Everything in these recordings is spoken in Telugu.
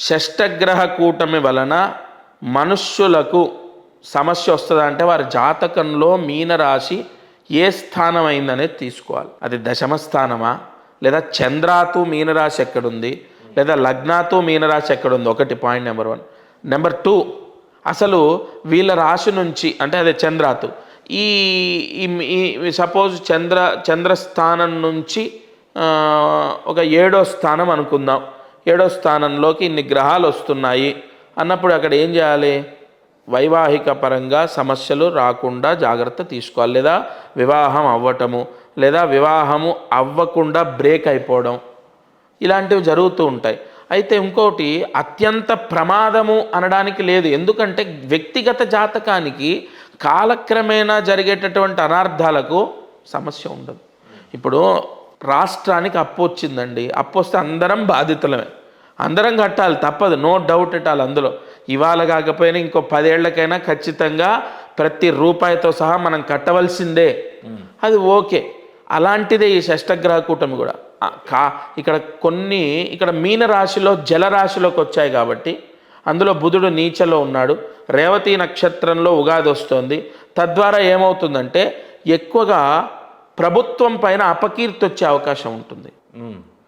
షష్టగ్రహ కూటమి వలన మనుష్యులకు సమస్య వస్తుందా అంటే వారి జాతకంలో మీనరాశి ఏ స్థానం అయిందనేది తీసుకోవాలి. అది దశమ స్థానమా, లేదా చంద్రాతు మీనరాశి ఎక్కడుంది, లేదా లగ్నాతు మీనరాశి ఎక్కడుంది. ఒకటి పాయింట్ నెంబర్ 1. నెంబర్ 2, అసలు వీళ్ళ రాశి నుంచి అంటే అదే చంద్రాతు ఈ సపోజ్ చంద్రస్థానం నుంచి ఒక 7వ స్థానం అనుకుందాం. 7వ స్థానంలోకి ఇన్ని గ్రహాలు వస్తున్నాయి అన్నప్పుడు అక్కడ ఏం చేయాలి? వైవాహిక పరంగా సమస్యలు రాకుండా జాగ్రత్త తీసుకోవాలి. లేదా వివాహం అవ్వటము, లేదా వివాహము అవ్వకుండా బ్రేక్ అయిపోవడం, ఇలాంటివి జరుగుతూ ఉంటాయి. అయితే ఇంకోటి అత్యంత ప్రమాదము అనడానికి లేదు. ఎందుకంటే వ్యక్తిగత జాతకానికి కాలక్రమేణా జరిగేటటువంటి అనార్థాలకు సమస్య ఉండదు. ఇప్పుడు రాష్ట్రానికి అప్పు వచ్చిందండి, అప్పు వస్తే అందరం బాధితులమే, అందరం కట్టాలి, తప్పదు, నో డౌట్ ఎట్ ఆల్. అందులో ఇవాళ కాకపోయినా ఇంకో 10 ఏళ్లకైనా ఖచ్చితంగా ప్రతి రూపాయితో సహా మనం కట్టవలసిందే. అది ఓకే. అలాంటిదే ఈ షష్టగ్రహ కూటమి కూడా. ఇక్కడ మీనరాశిలో జలరాశిలోకి వచ్చాయి కాబట్టి అందులో బుధుడు నీచలో ఉన్నాడు. రేవతి నక్షత్రంలో ఉగాది వస్తుంది. తద్వారా ఏమవుతుందంటే ఎక్కువగా ప్రభుత్వం పైన అపకీర్తి వచ్చే అవకాశం ఉంటుంది.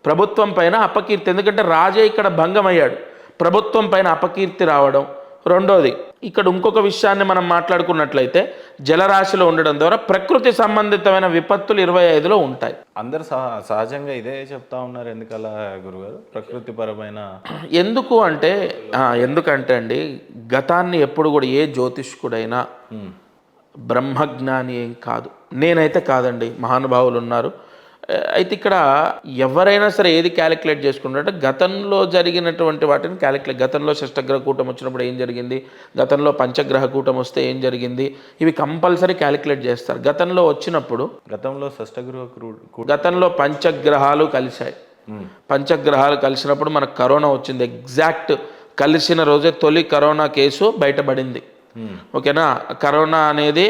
ప్రభుత్వం పైన అపకీర్తి, ఎందుకంటే రాజే ఇక్కడ భంగమయ్యాడు, ప్రభుత్వం పైన అపకీర్తి రావడం. రెండోది, ఇక్కడ ఇంకొక విషయాన్ని మనం మాట్లాడుకున్నట్లయితే జలరాశిలో ఉండడం ద్వారా ప్రకృతి సంబంధితమైన విపత్తులు 25లో ఉంటాయి. అందరు సహజంగా ఇదే చెప్తా ఉన్నారు. ఎందుకలా గురుగారు? ప్రకృతి పరమైన ఎందుకంటే అండి, గతాన్ని ఎప్పుడు కూడా ఏ జ్యోతిష్కుడైనా బ్రహ్మజ్ఞాని ఏం కాదు. నేనైతే కాదండి, మహానుభావులు ఉన్నారు. అయితే ఇక్కడ ఎవరైనా సరే ఏది క్యాలిక్యులేట్ చేసుకుంటారంటే గతంలో జరిగినటువంటి వాటిని గతంలో షష్టగ్రహ కూటం వచ్చినప్పుడు ఏం జరిగింది, గతంలో పంచగ్రహ కూటం వస్తే ఏం జరిగింది, ఇవి కంపల్సరీ క్యాలిక్యులేట్ చేస్తారు. గతంలో వచ్చినప్పుడు గతంలో పంచగ్రహాలు కలిశాయి. పంచగ్రహాలు కలిసినప్పుడు మనకు కరోనా వచ్చింది. ఎగ్జాక్ట్ కలిసిన రోజే తొలి కరోనా కేసు బయటపడింది. ఓకేనా? కరోనా అనేది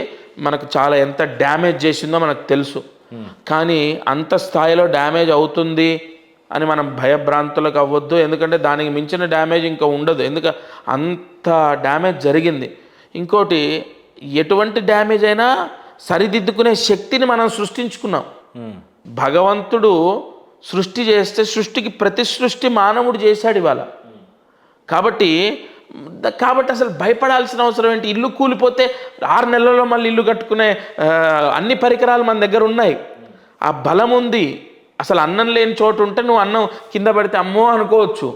మనకు చాలా ఎంత డ్యామేజ్ చేసిందో మనకు తెలుసు. కానీ అంత స్థాయిలో డ్యామేజ్ అవుతుంది అని మనం భయభ్రాంతులకు అవ్వద్దు. ఎందుకంటే దానికి మించిన డ్యామేజ్ ఇంకా ఉండదు. అంత డ్యామేజ్ జరిగింది. ఇంకోటి, ఎటువంటి డ్యామేజ్ అయినా సరిదిద్దుకునే శక్తిని మనం సృష్టించుకున్నాం. భగవంతుడు సృష్టి చేస్తే సృష్టికి ప్రతి సృష్టి మానవుడు చేశాడు ఇవాళ. కాబట్టి అసలు భయపడాల్సిన అవసరం ఏంటి? ఇల్లు కూలిపోతే 6 నెలల్లో మళ్ళీ ఇల్లు కట్టుకునే అన్ని పరికరాలు మన దగ్గర ఉన్నాయి. ఆ బలం ఉంది. అసలు అన్నం లేని చోటు ఉంటే నువ్వు అన్నం కింద పడితే అమ్మో అనుకోవచ్చు.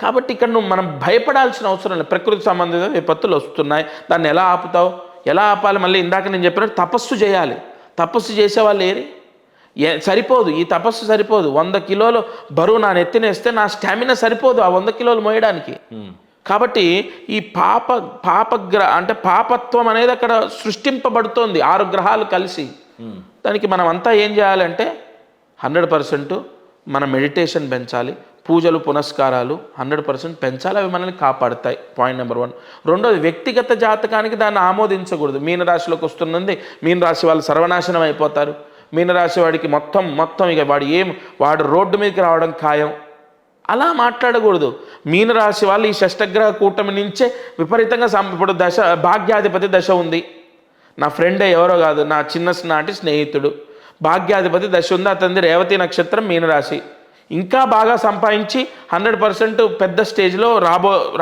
కాబట్టి ఇక్కడ మనం భయపడాల్సిన అవసరం లేదు. ప్రకృతి సంబంధిత విపత్తులు వస్తున్నాయి, దాన్ని ఎలా ఆపుతావు? ఎలా ఆపాలి? మళ్ళీ ఇందాక నేను చెప్పినట్టు తపస్సు చేయాలి. తపస్సు చేసేవాళ్ళు ఏరి సరిపోదు, ఈ తపస్సు సరిపోదు. 100 కిలోలు బరువు నా నెత్తినేస్తే నా స్టామినా సరిపోదు ఆ 100 కిలోలు మోయడానికి. కాబట్టి ఈ పాపత్వం అనేది అక్కడ సృష్టింపబడుతోంది 6 గ్రహాలు కలిసి. దానికి మనం అంతా ఏం చేయాలంటే 100% మన మెడిటేషన్ పెంచాలి, పూజలు పునస్కారాలు 100% పెంచాలి. అవి మనల్ని కాపాడుతాయి. Point number 1. రెండోది, వ్యక్తిగత జాతకానికి దాన్ని ఆమోదించకూడదు. మీనరాశిలోకి వస్తున్నది, మీనరాశి వాళ్ళు సర్వనాశనం అయిపోతారు, మీనరాశి వాడికి మొత్తం ఇక వాడు రోడ్డు మీదకి రావడం ఖాయం, అలా మాట్లాడకూడదు. మీనరాశి వాళ్ళు ఈ షష్టగ్రహ కూటమి నుంచే విపరీతంగా ఇప్పుడు భాగ్యాధిపతి దశ ఉంది. నా ఫ్రెండే, ఎవరో కాదు, నా చిన్ననాటి స్నేహితుడు, భాగ్యాధిపతి దశ ఉంది. అతనిది రేవతి నక్షత్రం, మీనరాశి. ఇంకా బాగా సంపాదించి 100% పెద్ద స్టేజ్లో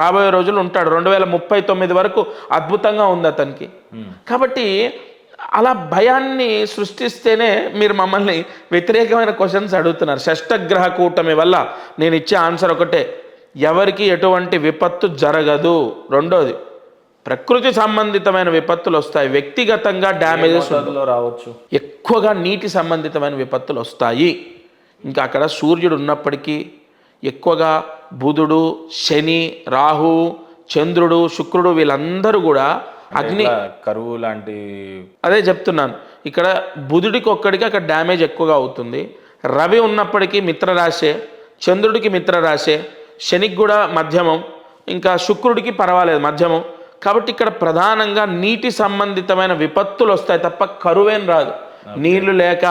రాబోయే రోజులు ఉంటాడు. 2039 వరకు అద్భుతంగా ఉంది అతనికి. కాబట్టి అలా భయాన్ని సృష్టిస్తేనే మీరు మమ్మల్ని వ్యతిరేకమైన క్వశ్చన్స్ అడుగుతున్నారు. షష్టగ్రహ కూటమి వల్ల నేను ఇచ్చే ఆన్సర్ ఒకటే, ఎవరికి ఎటువంటి విపత్తు జరగదు. రెండోది, ప్రకృతి సంబంధితమైన విపత్తులు వస్తాయి, వ్యక్తిగతంగా డ్యామేజెస్ రావచ్చు, ఎక్కువగా నీటి సంబంధితమైన విపత్తులు వస్తాయి. ఇంకా అక్కడ సూర్యుడు ఉన్నప్పటికీ ఎక్కువగా బుధుడు, శని, రాహు, చంద్రుడు, శుక్రుడు వీళ్ళందరూ కూడా అగ్ని, కరువు లాంటి, అదే చెప్తున్నాను. ఇక్కడ బుధుడికి ఒక్కడికి అక్కడ డ్యామేజ్ ఎక్కువగా అవుతుంది. రవి ఉన్నప్పటికీ మిత్రరాశే, చంద్రుడికి మిత్రరాశే, శనికి కూడా మధ్యమం, ఇంకా శుక్రుడికి పర్వాలేదు మధ్యమం. కాబట్టి ఇక్కడ ప్రధానంగా నీటి సంబంధితమైన విపత్తులు వస్తాయి తప్ప కరువేం రాదు. నీళ్లు లేక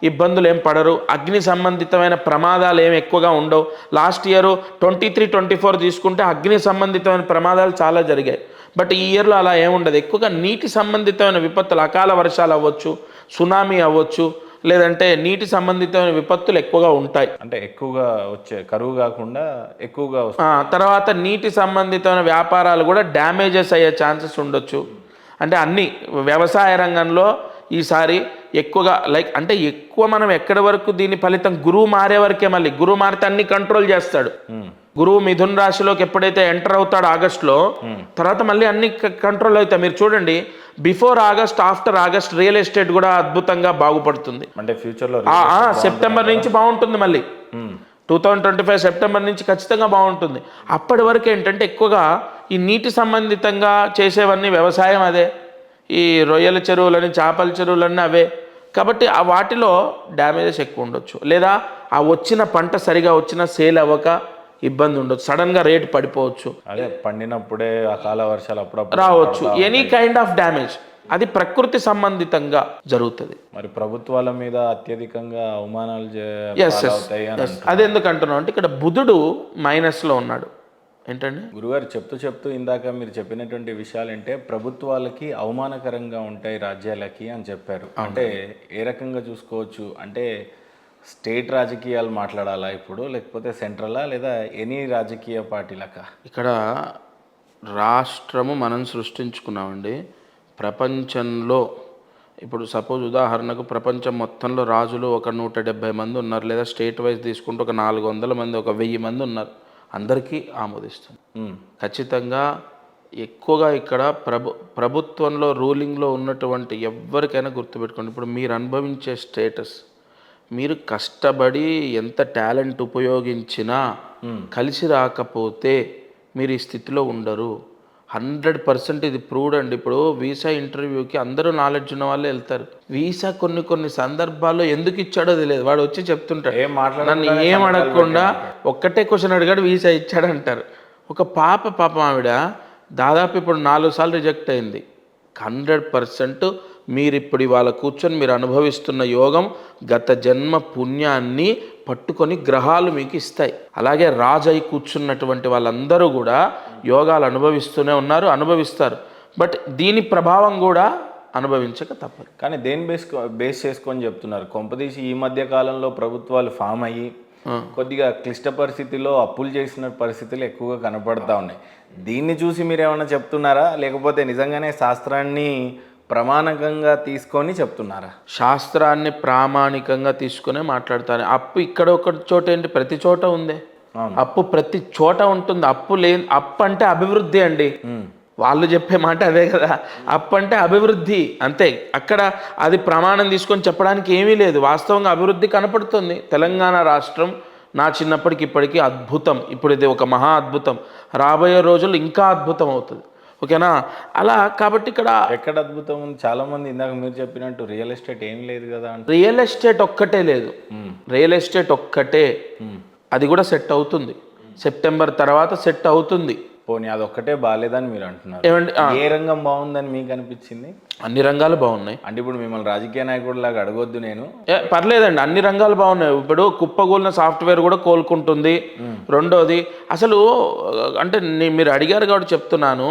ఇబ్బందులు ఏం పడరు, అగ్ని సంబంధితమైన ప్రమాదాలు ఏం ఎక్కువగా ఉండవు. లాస్ట్ ఇయర్ 23-24 తీసుకుంటే అగ్ని సంబంధితమైన ప్రమాదాలు చాలా జరిగాయి. బట్ ఈ ఇయర్లో అలా ఏముండదు. ఎక్కువగా నీటి సంబంధితమైన విపత్తులు, అకాల వర్షాలు అవ్వచ్చు, సునామీ అవ్వచ్చు, లేదంటే నీటి సంబంధితమైన విపత్తులు ఎక్కువగా ఉంటాయి. అంటే ఎక్కువగా వచ్చే కరువు కాకుండా ఎక్కువగా తర్వాత నీటి సంబంధితమైన వ్యాపారాలు కూడా డ్యామేజెస్ అయ్యే ఛాన్సెస్ ఉండొచ్చు. అంటే అన్ని వ్యవసాయ రంగంలో ఈసారి ఎక్కువగా అంటే ఎక్కువ మనం ఎక్కడి వరకు దీని ఫలితం గురువు మారే వరకే. మళ్ళీ గురువు మారితే అన్ని కంట్రోల్ చేస్తాడు. గురువు మిథున రాశిలోకి ఎప్పుడైతే ఎంటర్ అవుతాడో ఆగస్టులో, తర్వాత మళ్ళీ అన్ని కంట్రోల్ అవుతాయి. మీరు చూడండి, before August, after August real estate కూడా అద్భుతంగా బాగుపడుతుంది. అంటే ఫ్యూచర్లో సెప్టెంబర్ నుంచి బాగుంటుంది. మళ్ళీ 2025 సెప్టెంబర్ నుంచి ఖచ్చితంగా బాగుంటుంది. అప్పటి వరకు ఏంటంటే ఎక్కువగా ఈ నీటి సంబంధితంగా చేసేవన్నీ వ్యవసాయం అదే, ఈ రొయ్యల చెరువులని, చేపల చెరువులన్నీ అవే. కాబట్టి ఆ వాటిలో డ్యామేజెస్ ఎక్కువ ఉండొచ్చు, లేదా ఆ వచ్చిన పంట సరిగా వచ్చిన సేల్ అవ్వక ఇబ్బంది ఉండొచ్చు, సడన్గా రేటు పడిపోవచ్చు, అదే పండినప్పుడే అకాల వర్షాలు అప్పుడప్పుడు రావచ్చు, ఎనీ కైండ్ ఆఫ్ డ్యామేజ్. అది ప్రకృతి సంబంధితంగా జరుగుతుంది. మరి ప్రభుత్వాల మీద అత్యధికంగా అవమానాలు అది ఎందుకు అంటున్నాం అంటే ఇక్కడ బుధుడు మైనస్లో ఉన్నాడు. ఏంటండి గురుగారు చెప్తూ ఇందాక మీరు చెప్పినటువంటి విషయాలు అంటే ప్రభుత్వాలకి అవమానకరంగా ఉంటాయి రాజ్యాలకి అని చెప్పారు. అంటే ఏ రకంగా చూసుకోవచ్చు? అంటే స్టేట్ రాజకీయాలు మాట్లాడాలా ఇప్పుడు, లేకపోతే సెంట్రలా, లేదా ఎనీ రాజకీయ పార్టీలకా? ఇక్కడ రాష్ట్రము మనం సృష్టించుకున్నామండి. ప్రపంచంలో ఇప్పుడు సపోజ్ ఉదాహరణకు ప్రపంచం మొత్తంలో రాజులు ఒక 170 మంది ఉన్నారు, లేదా స్టేట్ వైజ్ తీసుకుంటే ఒక 400 మంది, ఒక 1000 మంది ఉన్నారు. అందరికీ ఆమోదిస్తుంది. ఖచ్చితంగా ఎక్కువగా ఇక్కడ ప్రభుత్వంలో రూలింగ్లో ఉన్నటువంటి ఎవరికైనా గుర్తుపెట్టుకోండి, ఇప్పుడు మీరు అనుభవించే స్టేటస్, మీరు కష్టపడి ఎంత టాలెంట్ ఉపయోగించినా కలిసి రాకపోతే మీరు ఈ స్థితిలో ఉండరు. 100% ఇది ప్రూవ్డ్ అండి. ఇప్పుడు వీసా ఇంటర్వ్యూకి అందరూ నాలెడ్జ్ ఉన్న వాళ్ళే వెళ్తారు. వీసా కొన్ని సందర్భాల్లో ఎందుకు ఇచ్చాడో తెలియదు. వాడు వచ్చి చెప్తుంటాడు, నన్ను ఏం అడగకుండా ఒక్కటే క్వశ్చన్ అడిగాడు, వీసా ఇచ్చాడంటారు. ఒక పాపం ఆవిడ దాదాపు ఇప్పుడు 4 సార్లు రిజెక్ట్ అయింది. 100% మీరు ఇప్పుడు ఇవాళ కూర్చొని మీరు అనుభవిస్తున్న యోగం గత జన్మ పుణ్యాన్ని పట్టుకొని గ్రహాలు మీకు ఇస్తాయి. అలాగే రాజై కూర్చున్నటువంటి వాళ్ళందరూ కూడా యోగాలు అనుభవిస్తూనే ఉన్నారు, అనుభవిస్తారు. బట్ దీని ప్రభావం కూడా అనుభవించక తప్పదు. కానీ దేని బేస్ చేసుకొని చెప్తున్నారు? కొంపదీసి ఈ మధ్య కాలంలో ప్రభుత్వాలు ఫామ్ అయ్యి కొద్దిగా క్లిష్ట పరిస్థితుల్లో అప్పులు చేసిన పరిస్థితులు ఎక్కువగా కనపడతా ఉన్నాయి. దీన్ని చూసి మీరు ఏమైనా చెప్తున్నారా, లేకపోతే నిజంగానే శాస్త్రాన్ని ప్రామాణికంగా తీసుకొని చెప్తున్నారా? శాస్త్రాన్ని ప్రామాణికంగా తీసుకునే మాట్లాడతాను. అప్పు ఇక్కడ ఒక చోట ఏంటి, ప్రతి చోట ఉందే అప్పు, ప్రతి చోట ఉంటుంది. అప్పు అంటే అభివృద్ధి అండి. వాళ్ళు చెప్పే మాట అదే కదా, అప్పు అంటే అభివృద్ధి అంతే. అక్కడ అది ప్రమాణం తీసుకొని చెప్పడానికి ఏమీ లేదు. వాస్తవంగా అభివృద్ధి కనపడుతుంది. తెలంగాణ రాష్ట్రం నా చిన్నప్పటికి ఇప్పటికీ అద్భుతం. ఇప్పుడు ఇది ఒక మహా అద్భుతం. రాబోయే రోజులు ఇంకా అద్భుతం అవుతుంది. ఓకేనా? అలా కాబట్టి ఇక్కడ ఎక్కడ అద్భుతం ఉంది? చాలా మంది ఇందాక మీరు చెప్పినట్టు రియల్ ఎస్టేట్ ఏం లేదు కదా. రియల్ ఎస్టేట్ ఒక్కటే లేదు, రియల్ ఎస్టేట్ ఒక్కటే, అది కూడా సెట్ అవుతుంది. సెప్టెంబర్ తర్వాత సెట్ అవుతుంది. పోనీ అదొక్కటే బాగాలేదని మీరు అంటున్నారు. ఏ రంగం బాగుందని మీకు అనిపించింది? అన్ని రంగాలు బాగున్నాయి. అంటే ఇప్పుడు మిమ్మల్ని రాజకీయ నాయకుడు లాగా అడగొద్దు నేను. పర్లేదండి, అన్ని రంగాలు బాగున్నాయి. ఇప్పుడు కుప్పగూలిన సాఫ్ట్వేర్ కూడా కోలుకుంటుంది. రెండోది అసలు అంటే మీరు అడిగారు కాబట్టి చెప్తున్నాను,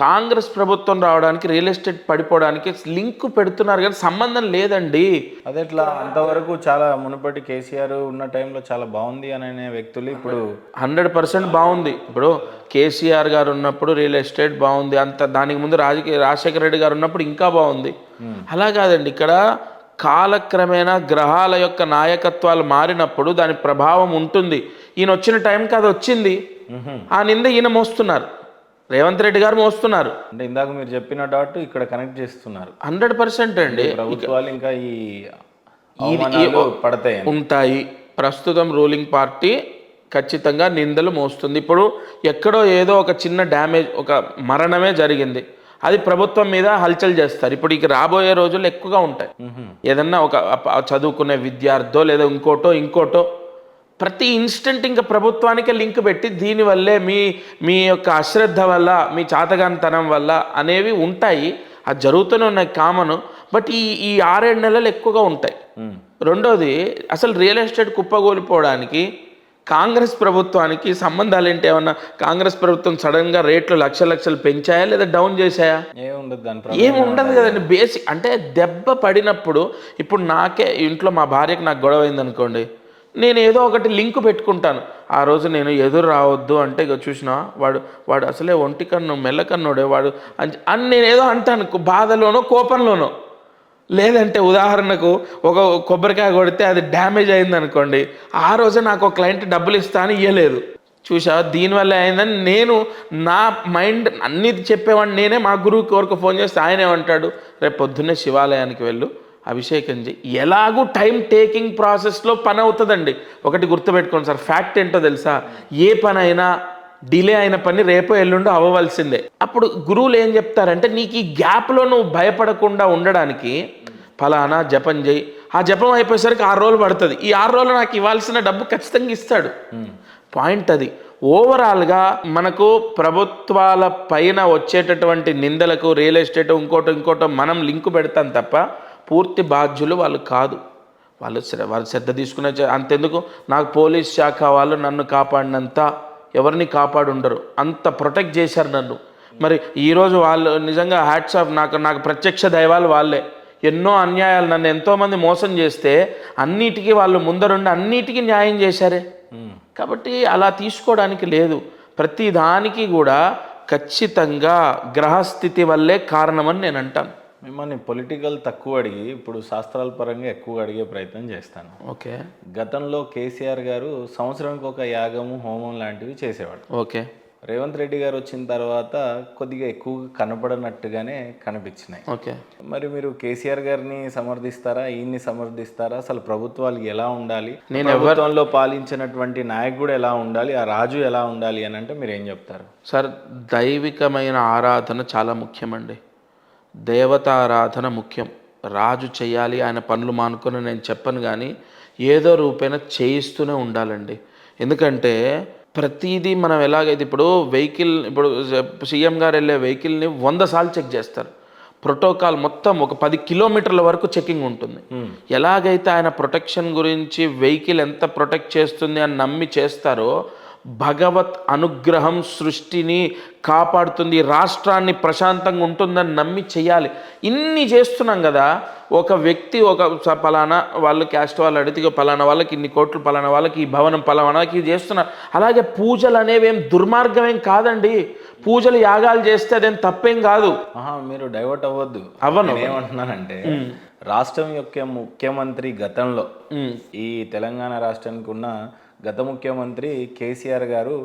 కాంగ్రెస్ ప్రభుత్వం రావడానికి రియల్ ఎస్టేట్ పడిపోవడానికి లింక్ పెడుతున్నారు కానీ సంబంధం లేదండి. అదెట్లా? అంతవరకు చాలా మునుపటి కేసీఆర్ ఉన్న టైంలో చాలా బాగుంది అనే వ్యక్తులు ఇప్పుడు 100% బాగుంది. ఇప్పుడు కేసీఆర్ గారు ఉన్నప్పుడు రియల్ ఎస్టేట్ బాగుంది, అంత దానికి ముందు రాజశేఖర రెడ్డి గారు ఉన్నప్పుడు ఇంకా బాగుంది. అలా కాదండి, ఇక్కడ కాలక్రమేణా గ్రహాల యొక్క నాయకత్వాలు మారినప్పుడు దాని ప్రభావం ఉంటుంది. ఈయన వచ్చిన టైంకి అది వచ్చింది, ఆ నింద ఈయన మోస్తున్నారు, రేవంత్ రెడ్డి గారు మోస్తున్నారు. అంటే ఇందాక మీరు చెప్పిన డాట్ ఇక్కడ కనెక్ట్ చేస్తున్నారు. 100% అండి. ప్రభుత్వాలు ఇంకా పడతాయి ఉంటాయి. ప్రస్తుతం రూలింగ్ పార్టీ ఖచ్చితంగా నిందలు మోస్తుంది. ఇప్పుడు ఎక్కడో ఏదో ఒక చిన్న డ్యామేజ్, ఒక మరణమే జరిగింది, అది ప్రభుత్వం మీద హల్చల్ చేస్తారు. ఇప్పుడు ఇక రాబోయే రోజులు ఎక్కువగా ఉంటాయి. ఏదన్నా ఒక చదువుకునే విద్యార్థో లేదా ఇంకోటో ప్రతి ఇన్స్టెంట్ ఇంకా ప్రభుత్వానికే లింక్ పెట్టి దీనివల్లే మీ యొక్క అశ్రద్ధ వల్ల, మీ చాతగానితనం వల్ల అనేవి ఉంటాయి. అది జరుగుతూనే ఉన్నాయి, కామన్. బట్ ఈ 6-7 నెలలు ఎక్కువగా ఉంటాయి. రెండోది అసలు రియల్ ఎస్టేట్ కుప్పగూలిపోవడానికి కాంగ్రెస్ ప్రభుత్వానికి సంబంధాలు ఏంటి? ఏమన్నా కాంగ్రెస్ ప్రభుత్వం సడన్గా రేట్లు లక్షలు పెంచాయా లేదా డౌన్ చేశాయా? ఏముండదు దాని ఏమి ఉండదు కదండి. బేసిక్ అంటే దెబ్బ పడినప్పుడు ఇప్పుడు నాకే ఇంట్లో మా భార్యకి నాకు గొడవ అయింది అనుకోండి, నేను ఏదో ఒకటి లింక్ పెట్టుకుంటాను. ఆ రోజు నేను ఎదురు రావద్దు అంటే ఇక చూసినా వాడు అసలే ఒంటి కన్ను మెల్లకన్నుడే వాడు అని నేను ఏదో అంటాను బాధలోనో కోపంలోనో. లేదంటే ఉదాహరణకు ఒక కొబ్బరికాయ కొడితే అది డ్యామేజ్ అయింది అనుకోండి, ఆ రోజే నాకు ఒక క్లయింట్ డబ్బులు ఇస్తా అని ఇవ్వలేదు. చూసా దీనివల్ల అయిందని నేను నా మైండ్ అన్నీ చెప్పేవాడిని నేనే. మా గురువుకి ఎవరికి ఫోన్ చేస్తే ఆయన ఏమంటాడు, రేపు పొద్దున్నే శివాలయానికి వెళ్ళు, అభిషేకం చేయి. ఎలాగూ టైం టేకింగ్ ప్రాసెస్లో పని అవుతుందండి. ఒకటి గుర్తుపెట్టుకోండి సార్, ఫ్యాక్ట్ ఏంటో తెలుసా, ఏ పని అయినా డిలే అయిన పని రేపో ఎల్లుండో అవ్వవలసిందే. అప్పుడు గురువులు ఏం చెప్తారంటే నీకు ఈ గ్యాప్లో నువ్వు భయపడకుండా ఉండడానికి ఫలానా జపం చేయి. ఆ జపం అయిపోయేసరికి 6 రోజులు పడుతుంది. ఈ 6 రోజులు నాకు ఇవ్వాల్సిన డబ్బు ఖచ్చితంగా ఇస్తాడు. పాయింట్ అది. ఓవరాల్గా మనకు ప్రభుత్వాల పైన వచ్చేటటువంటి నిందలకు రియల్ ఎస్టేట్ ఇంకోటో మనం లింకు పెడతాం తప్ప పూర్తి బాధ్యులు వాళ్ళు కాదు. వాళ్ళు శ్రద్ధ తీసుకునే అంతెందుకు, నాకు పోలీస్ శాఖ వాళ్ళు నన్ను కాపాడినంత ఎవరిని కాపాడుండరు, అంత ప్రొటెక్ట్ చేశారు నన్ను. మరి ఈరోజు వాళ్ళు నిజంగా హ్యాట్స్ ఆఫ్, నాకు ప్రత్యక్ష దైవాలు వాళ్ళే. ఎన్నో అన్యాయాలు నన్ను ఎంతోమంది మోసం చేస్తే అన్నిటికీ వాళ్ళు ముందరుండి అన్నిటికీ న్యాయం చేశారే. కాబట్టి అలా తీసుకోవడానికి లేదు. ప్రతి దానికి కూడా ఖచ్చితంగా గ్రహస్థితి వల్లే కారణమని నేను అంటాను. మిమ్మల్ని పొలిటికల్ తక్కువ అడిగి ఇప్పుడు శాస్త్రాల పరంగా ఎక్కువ అడిగే ప్రయత్నం చేస్తాను. ఓకే. గతంలో కేసీఆర్ గారు సంవత్సరానికి ఒక యాగము హోమం లాంటివి చేసేవాడు. ఓకే. రేవంత్ రెడ్డి గారు వచ్చిన తర్వాత కొద్దిగా ఎక్కువగా కనపడనట్టుగానే కనిపించినాయి. ఓకే. మరి మీరు కేసీఆర్ గారిని సమర్థిస్తారా, ఈయన్ని సమర్థిస్తారా? అసలు ప్రభుత్వాలు ఎలా ఉండాలి, ప్రభుత్వంలో పాలించినటువంటి నాయకుడు ఎలా ఉండాలి, ఆ రాజు ఎలా ఉండాలి అని అంటే మీరు ఏం చెప్తారు? సార్, దైవికమైన ఆరాధన చాలా ముఖ్యమండి. దేవతారాధన ముఖ్యం. రాజు చేయాలి, ఆయన పనులు మానుకొని నేను చెప్పను, కానీ ఏదో రూపేణ చేయిస్తూనే ఉండాలండి. ఎందుకంటే ప్రతిదీ మనం ఎలాగైతే ఇప్పుడు సీఎం గారు వెళ్ళే వెహికల్ని 100 సార్లు చెక్ చేస్తారు. ప్రోటోకాల్ మొత్తం ఒక 10 కిలోమీటర్ల వరకు చెకింగ్ ఉంటుంది. ఎలాగైతే ఆయన ప్రొటెక్షన్ గురించి వెహికల్ ఎంత ప్రొటెక్ట్ చేస్తుంది అని నమ్మి చేస్తారో, భగవత్ అనుగ్రహం సృష్టిని కాపాడుతుంది, రాష్ట్రాన్ని ప్రశాంతంగా ఉంటుందని నమ్మి చేయాలి. ఇన్ని చేస్తున్నాం కదా. ఒక వ్యక్తి పలానా వాళ్ళు క్యాస్ట్ వాళ్ళు అడిగితే పలానా వాళ్ళకి ఇన్ని కోట్లు, పలానా వాళ్ళకి ఈ భవనం, పలానాకి ఇది చేస్తున్నారు. అలాగే పూజలు అనేవి ఏం దుర్మార్గమేం కాదండి. పూజలు యాగాలు చేస్తే అదేం తప్పేం కాదు. మీరు డైవర్ట్ అవ్వద్దు. ఏమంటున్నానంటే రాష్ట్రం యొక్క ముఖ్యమంత్రి గతంలో ఈ తెలంగాణ రాష్ట్రానికి ఉన్న గత ముఖ్యమంత్రి కేసీఆర్ గారు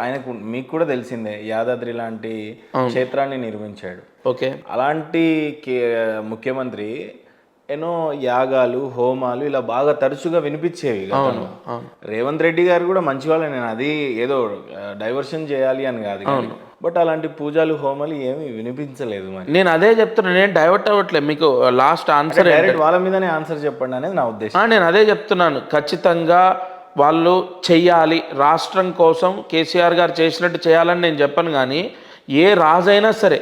ఆయనకు మీకు కూడా తెలిసిందే యాదాద్రి లాంటి క్షేత్రాన్ని నిర్మించాడు. ఓకే. అలాంటి ముఖ్యమంత్రి ఎన్నో యాగాలు హోమాలు ఇలా బాగా తరచుగా వినిపించేవి గతంలో. రేవంత్ రెడ్డి గారు కూడా మంచివాళ్ళే, నేను అది ఏదో డైవర్షన్ చేయాలి అని కాదు, బట్ అలాంటి పూజలు హోమాలు ఏమి వినిపించలేదు. మరి నేను అదే చెప్తున్నా, నేను డైవర్ట్ అవ్వట్లేదు. మీకు లాస్ట్ ఆన్సర్ డైరెక్ట్ వాళ్ళ మీదనే ఆన్సర్ చెప్పండి అనేది నా ఉద్దేశం. నేను అదే చెప్తున్నాను. ఖచ్చితంగా వాళ్ళు చెయ్యాలి, రాష్ట్రం కోసం కేసీఆర్ గారు చేసినట్టు చేయాలని నేను చెప్పను, కానీ ఏ రాజైనా సరే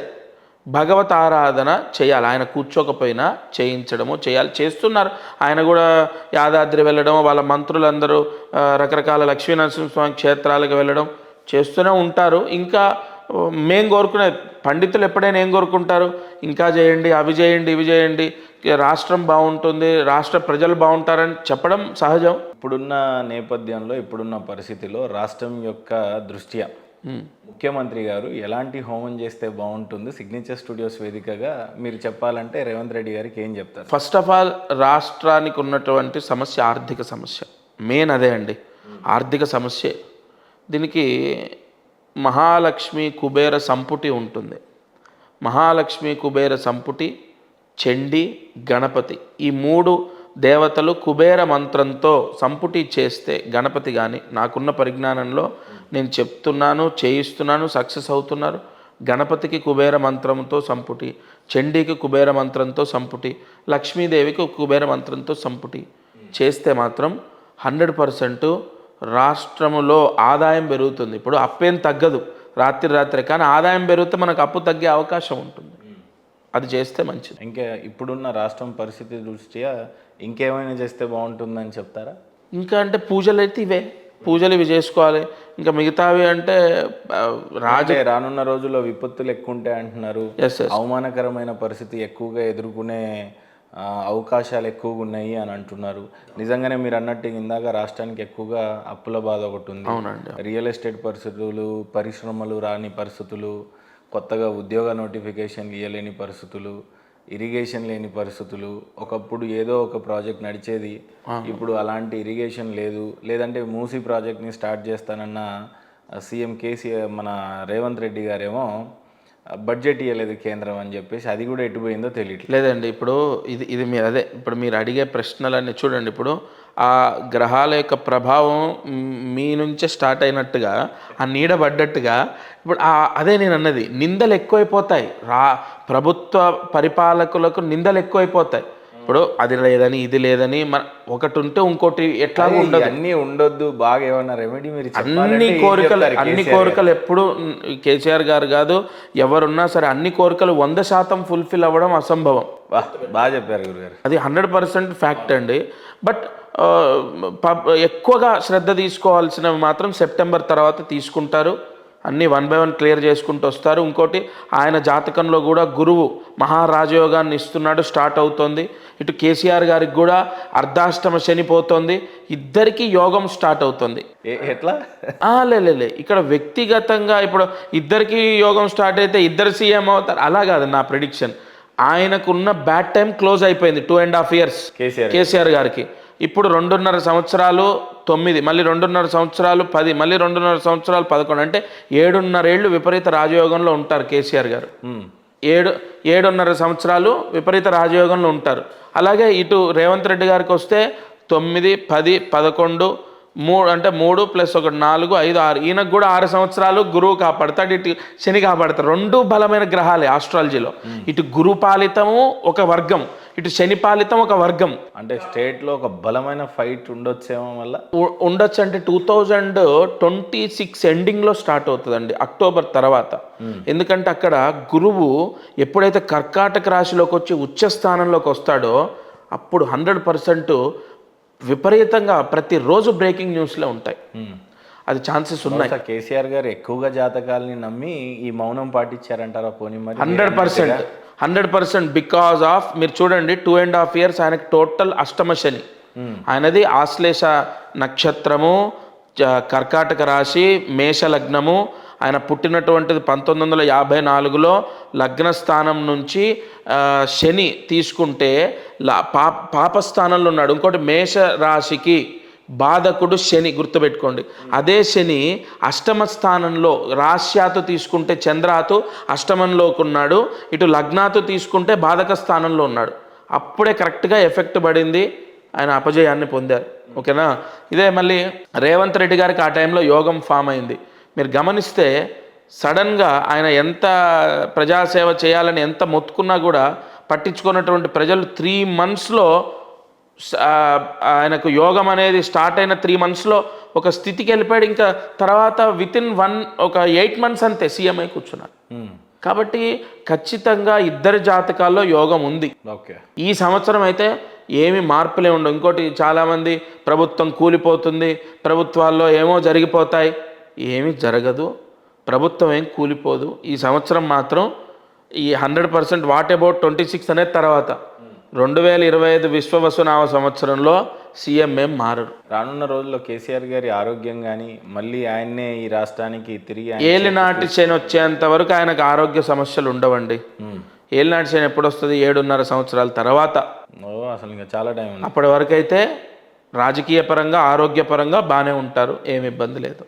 భగవత్ ఆరాధన చేయాలి. ఆయన కూర్చోకపోయినా చేయించడము చేయాలి, చేస్తున్నారు. ఆయన కూడా యాదాద్రి వెళ్ళడం, వాళ్ళ మంత్రులందరూ రకరకాల లక్ష్మీనరసింహస్వామి క్షేత్రాలకు వెళ్ళడం చేస్తూనే ఉంటారు. ఇంకా మేం కోరుకునే పండితులు ఎప్పుడైనా ఏం కోరుకుంటారు, ఇంకా చేయండి, అవి చేయండి, ఇవి చేయండి, రాష్ట్రం బాగుంటుంది, రాష్ట్ర ప్రజలు బాగుంటారని చెప్పడం సహజం. ఇప్పుడున్న నేపథ్యంలో, ఇప్పుడున్న పరిస్థితిలో రాష్ట్రం యొక్క దృష్ట్యా ముఖ్యమంత్రి గారు ఎలాంటి హోమం చేస్తే బాగుంటుంది? సిగ్నేచర్ స్టూడియోస్ వేదికగా మీరు చెప్పాలంటే రేవంత్ రెడ్డి గారికి ఏం చెప్తారు? ఫస్ట్ ఆఫ్ ఆల్, రాష్ట్రానికి ఉన్నటువంటి సమస్య ఆర్థిక సమస్య. మెయిన్ అదే అండి, ఆర్థిక సమస్యే. దీనికి మహాలక్ష్మి కుబేర సంపుటి ఉంటుంది. మహాలక్ష్మి కుబేర సంపుటి, చండి, గణపతి, ఈ 3 దేవతలు కుబేర మంత్రంతో సంపుటి చేస్తే గణపతి కానీ, నాకున్న పరిజ్ఞానంలో నేను చెప్తున్నాను, చేయిస్తున్నాను, సక్సెస్ అవుతున్నారు. గణపతికి కుబేర మంత్రంతో సంపుటి, చండీకి కుబేర మంత్రంతో సంపుటి, లక్ష్మీదేవికి కుబేర మంత్రంతో సంపుటి చేస్తే మాత్రం 100% రాష్ట్రములో ఆదాయం పెరుగుతుంది. ఇప్పుడు అప్పేం తగ్గదు రాత్రి, కానీ ఆదాయం పెరిగితే మనకు అప్పు తగ్గే అవకాశం ఉంటుంది. అది చేస్తే మంచిది. ఇంకా ఇప్పుడున్న రాష్ట్రం పరిస్థితి దృష్ట్యా ఇంకేమైనా చేస్తే బాగుంటుందని చెప్తారా? ఇంకా అంటే పూజలు అయితే ఇవే, పూజలు ఇవి చేసుకోవాలి. ఇంకా మిగతావి అంటే రానున్న రోజుల్లో విపత్తులు ఎక్కువ ఉంటాయి అంటున్నారు. ఎస్ ఎస్ అవమానకరమైన పరిస్థితి ఎక్కువగా ఎదుర్కొనే అవకాశాలు ఎక్కువగా ఉన్నాయి అని అంటున్నారు. నిజంగానే మీరు అన్నట్టు ఇందాక రాష్ట్రానికి ఎక్కువగా అప్పుల బాధ ఒకటి ఉంది. అవునండి. రియల్ ఎస్టేట్ పరిస్థితులు, పరిశ్రమలు రాని పరిస్థితులు, కొత్తగా ఉద్యోగ నోటిఫికేషన్లు ఇవ్వలేని పరిస్థితులు, ఇరిగేషన్ లేని పరిస్థితులు. ఒకప్పుడు ఏదో ఒక ప్రాజెక్ట్ నడిచేది, ఇప్పుడు అలాంటి ఇరిగేషన్ లేదు. లేదంటే మూసీ ప్రాజెక్ట్ని స్టార్ట్ చేస్తానన్న సీఎం కేసీఆర్ మన రేవంత్ రెడ్డి గారేమో బడ్జెట్ ఇవ్వలేదు కేంద్రం అని చెప్పేసి అది కూడా ఎటుపోయిందో తెలియట్లేదు. లేదండి. ఇప్పుడు ఇది మీరు అదే ఇప్పుడు మీరు అడిగే ప్రశ్నలన్నీ చూడండి. ఇప్పుడు ఆ గ్రహాల యొక్క ప్రభావం మీ నుంచే స్టార్ట్ అయినట్టుగా, ఆ నీడ పడ్డట్టుగా ఇప్పుడు అదే నేను అన్నది, నిందలు ఎక్కువైపోతాయి. ప్రభుత్వ పరిపాలకులకు నిందలు ఎక్కువైపోతాయి. ఇప్పుడు అది లేదని ఇది లేదని ఒకటి ఉంటే ఇంకోటి ఎట్లా ఉండదు. అన్నీ ఉండొద్దు. బాగా ఏమన్నా రెమెడీ మీరు అన్ని కోరికలు ఎప్పుడు కేసీఆర్ గారు కాదు ఎవరున్నా సరే అన్ని కోరికలు 100% ఫుల్ఫిల్ అవ్వడం అసంభవం. బాగా చెప్పారు గురుగారు. అది 100% ఫ్యాక్ట్ అండి. బట్ ఎక్కువగా శ్రద్ధ తీసుకోవాల్సినవి మాత్రం సెప్టెంబర్ తర్వాత తీసుకుంటారు. అన్నీ 1 by 1 క్లియర్ చేసుకుంటూ వస్తారు. ఇంకోటి ఆయన జాతకంలో కూడా గురువు మహారాజయోగాన్ని ఇస్తున్నాడు, స్టార్ట్ అవుతుంది. ఇటు కేసీఆర్ గారికి కూడా అర్ధాష్టమ శని పోతుంది, ఇద్దరికి యోగం స్టార్ట్ అవుతుంది. ఎట్లా లే ఇక్కడ వ్యక్తిగతంగా ఇప్పుడు ఇద్దరికి యోగం స్టార్ట్ అయితే ఇద్దరు సీఎం అవుతారు అలా కాదు నా ప్రిడిక్షన్. ఆయనకున్న బ్యాడ్ టైం క్లోజ్ అయిపోయింది. 2.5 years కేసీఆర్ గారికి. ఇప్పుడు 2.5 సంవత్సరాలు 9, మళ్ళీ 2.5 సంవత్సరాలు 10, మళ్ళీ 2.5 సంవత్సరాలు 11, అంటే 7.5 ఏళ్ళు విపరీత రాజయోగంలో ఉంటారు కేసీఆర్ గారు. 7.5 సంవత్సరాలు విపరీత రాజయోగంలో ఉంటారు. అలాగే ఇటు రేవంత్ రెడ్డి గారికి వస్తే 9, 10, 11, 3 అంటే 3 + 1 4, 5, 6, ఈయనకు కూడా 6 సంవత్సరాలు గురువు కాపాడతాడు, ఇటు శని కాపాడతాడు. 2 బలమైన గ్రహాలే ఆస్ట్రాలజీలో. ఇటు గురు పాలితము ఒక వర్గం, ఇటు శని పాలితం ఒక వర్గం. అంటే స్టేట్లో ఒక బలమైన ఫైట్ ఉండొచ్చేమో వల్ల ఉండొచ్చు. అంటే 2026 ఎండింగ్లో స్టార్ట్ అవుతుందండి, అక్టోబర్ తర్వాత. ఎందుకంటే అక్కడ గురువు ఎప్పుడైతే కర్కాటక రాశిలోకి వచ్చి ఉచ్చ స్థానంలోకి వస్తాడో అప్పుడు 100% విపరీతంగా ప్రతిరోజు బ్రేకింగ్ న్యూస్లే ఉంటాయి. అది ఛాన్సెస్ ఉన్నాయి. కేసీఆర్ గారు ఎక్కువగా జాతకాలని నమ్మి ఈ మౌనం పాటించారంటారా? పోనీ మరి 100% బికాజ్ ఆఫ్ మీరు చూడండి 2.5 years ఆయనకి టోటల్ అష్టమ శని. ఆయనది ఆశ్లేష నక్షత్రము, కర్కాటక రాశి, మేష లగ్నము. ఆయన పుట్టినటువంటిది 1954లో. లగ్న స్థానం నుంచి శని తీసుకుంటే పాపస్థానంలో ఉన్నాడు. ఇంకోటి మేష రాశికి బాధకుడు శని, గుర్తుపెట్టుకోండి. అదే శని అష్టమ స్థానంలో, రాశ్యాతు తీసుకుంటే చంద్రాతు అష్టమంలోకి ఉన్నాడు, ఇటు లగ్నాతు తీసుకుంటే బాధక స్థానంలో ఉన్నాడు. అప్పుడే కరెక్ట్గా ఎఫెక్ట్ పడింది, ఆయన అపజయాన్ని పొందారు. ఓకేనా. ఇదే మళ్ళీ రేవంత్ రెడ్డి గారికి ఆ టైంలో యోగం ఫామ్ అయింది. మీరు గమనిస్తే సడన్గా ఆయన ఎంత ప్రజాసేవ చేయాలని ఎంత మొత్తుకున్నా కూడా పట్టించుకున్నటువంటి ప్రజలు 3 monthsలో ఆయనకు యోగం అనేది స్టార్ట్ అయిన 3 monthsలో ఒక స్థితికి వెళ్ళిపోయాడు. ఇంకా తర్వాత వితిన్ 8 months అంతే సీఎం అయి కూర్చున్నారు. కాబట్టి ఖచ్చితంగా ఇద్దరి జాతకాల్లో యోగం ఉంది. ఈ సంవత్సరం అయితే ఏమి మార్పులే ఉండవు. ఇంకోటి చాలామంది ప్రభుత్వం కూలిపోతుంది, ప్రభుత్వాల్లో ఏమో జరిగిపోతాయి. ఏమీ జరగదు, ప్రభుత్వం ఏం కూలిపోదు. ఈ సంవత్సరం మాత్రం ఈ 100% వాట్ అబౌట్ 26 అనేది తర్వాత 2025 విశ్వవసునామ సంవత్సరంలో సీఎం ఏం మారరు. రానున్న రోజుల్లో కేసీఆర్ గారి ఆరోగ్యం కానీ మళ్ళీ ఆయన్నే ఈ రాష్ట్రానికి తిరిగి ఏలినాటి శని వచ్చేంత వరకు ఆయనకు ఆరోగ్య సమస్యలు ఉండవండి. ఏలినాటి శని ఎప్పుడు వస్తుంది? 7.5 సంవత్సరాల తర్వాత. అసలు ఇంకా చాలా టైం ఉంది. అప్పటి వరకు అయితే రాజకీయ పరంగా ఆరోగ్యపరంగా బాగానే ఉంటారు, ఏమి ఇబ్బంది లేదు.